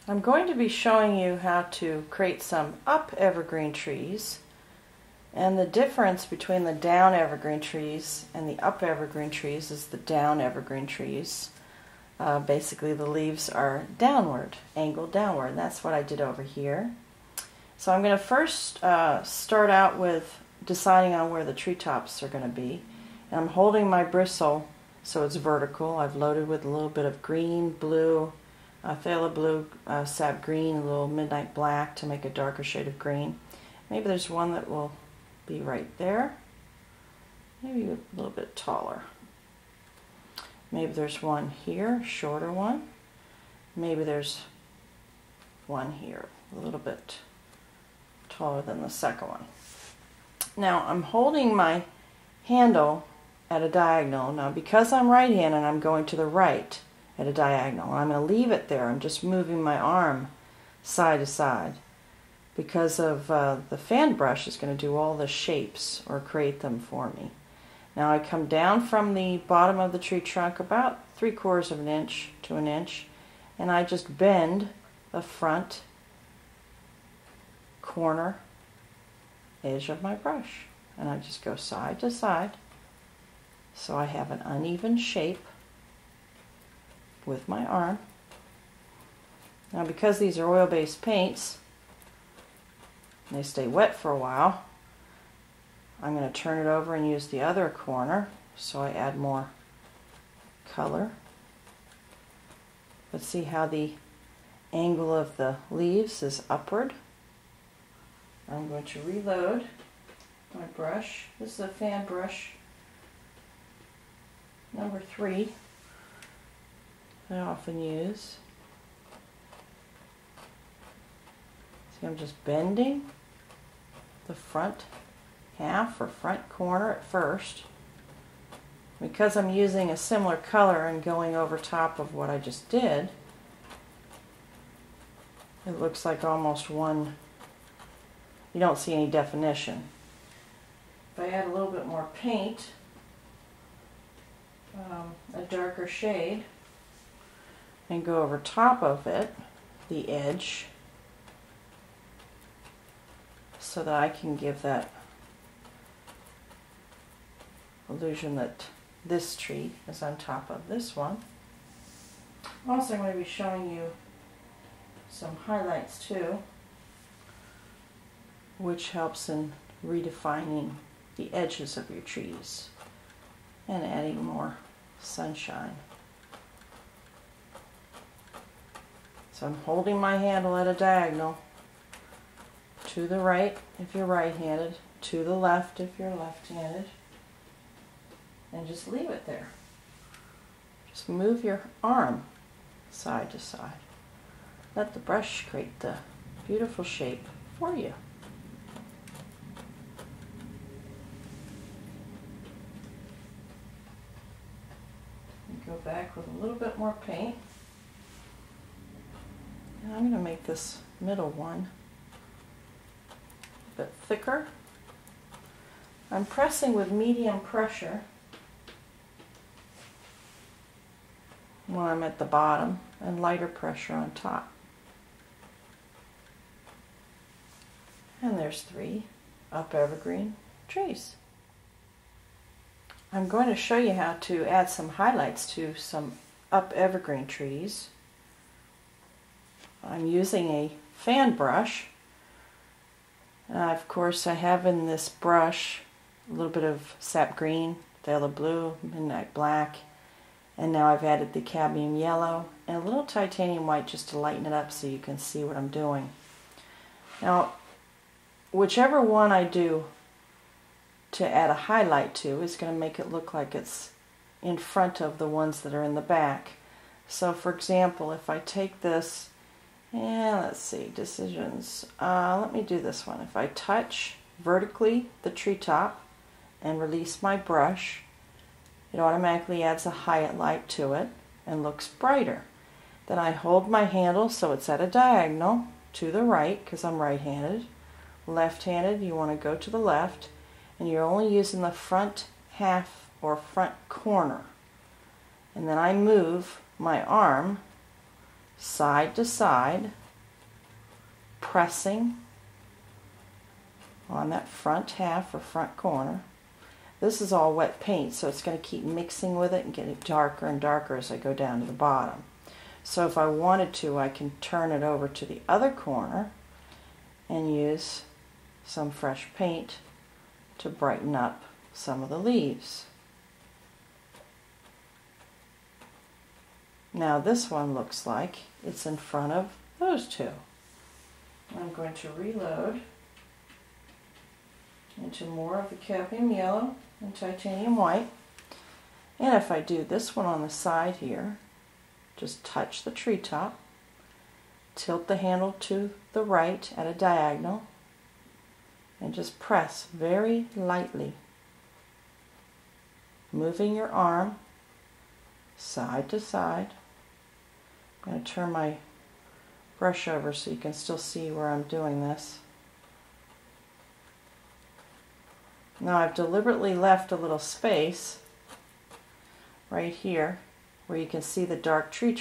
I'm going to be showing you how to create some up evergreen trees, and the difference between the down evergreen trees and the up evergreen trees is the down evergreen trees. Basically the leaves are downward, angled downward, and that's what I did over here. So I'm going to first start out with deciding on where the treetops are going to be. And I'm holding my bristle so it's vertical. I've loaded with a little bit of green, blue, phthalo blue, sap green, a little midnight black to make a darker shade of green. Maybe there's one that will be right there. Maybe a little bit taller. Maybe there's one here, shorter one. Maybe there's one here, a little bit taller than the second one. Now I'm holding my handle at a diagonal. Now because I'm right-handed, I'm going to the right at a diagonal. I'm going to leave it there. I'm just moving my arm side to side because of the fan brush is going to do all the shapes or create them for me. Now I come down from the bottom of the tree trunk about 3/4 of an inch to an inch, and I just bend the front corner edge of my brush, and I just go side to side so I have an uneven shape with my arm. Now because these are oil-based paints, and they stay wet for a while, I'm going to turn it over and use the other corner so I add more color. Let's see how the angle of the leaves is upward. I'm going to reload my brush. This is a fan brush number 3 that I often use. See, I'm just bending the front half or front corner at first. Because I'm using a similar color and going over top of what I just did, it looks like almost one. You don't see any definition. If I add a little bit more paint, a darker shade, and go over top of it, the edge, so that I can give that illusion that this tree is on top of this one. Also, I'm going to be showing you some highlights too, which helps in redefining the edges of your trees and adding more sunshine. So I'm holding my handle at a diagonal, to the right if you're right-handed, to the left if you're left-handed, and just leave it there. Just move your arm side to side. Let the brush create the beautiful shape for you. Go back with a little bit more paint. And I'm going to make this middle one a bit thicker. I'm pressing with medium pressure when I'm at the bottom and lighter pressure on top. And there's 3 up evergreen trees. I'm going to show you how to add some highlights to some up evergreen trees. I'm using a fan brush. Of course, I have in this brush a little bit of sap green, phthalo blue, midnight black, and now I've added the cadmium yellow and a little titanium white just to lighten it up so you can see what I'm doing. Now, whichever one I do to add a highlight to is going to make it look like it's in front of the ones that are in the back. So for example, if I take this, and let's see, decisions, let me do this one. If I touch vertically the treetop and release my brush, it automatically adds a highlight to it and looks brighter. Then I hold my handle so it's at a diagonal to the right because I'm right-handed. Left-handed, you want to go to the left, and you're only using the front half or front corner. And then I move my arm side to side, pressing on that front half or front corner. This is all wet paint, so it's going to keep mixing with it and getting darker and darker as I go down to the bottom. So if I wanted to, I can turn it over to the other corner and use some fresh paint to brighten up some of the leaves. Now this one looks like it's in front of those two. I'm going to reload into more of the cadmium yellow and titanium white. And if I do this one on the side here, just touch the treetop, tilt the handle to the right at a diagonal, and just press very lightly, moving your arm side to side. I'm going to turn my brush over so you can still see where I'm doing this. Now I've deliberately left a little space right here where you can see the dark tree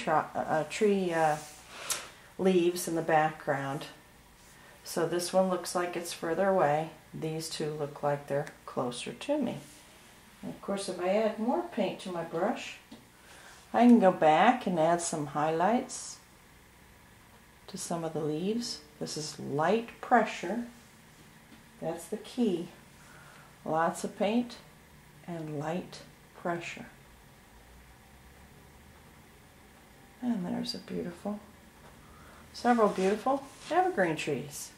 leaves in the background. So this one looks like it's further away. These two look like they're closer to me. And of course, if I add more paint to my brush, I can go back and add some highlights to some of the leaves. This is light pressure. That's the key. Lots of paint and light pressure. And there's several beautiful evergreen trees.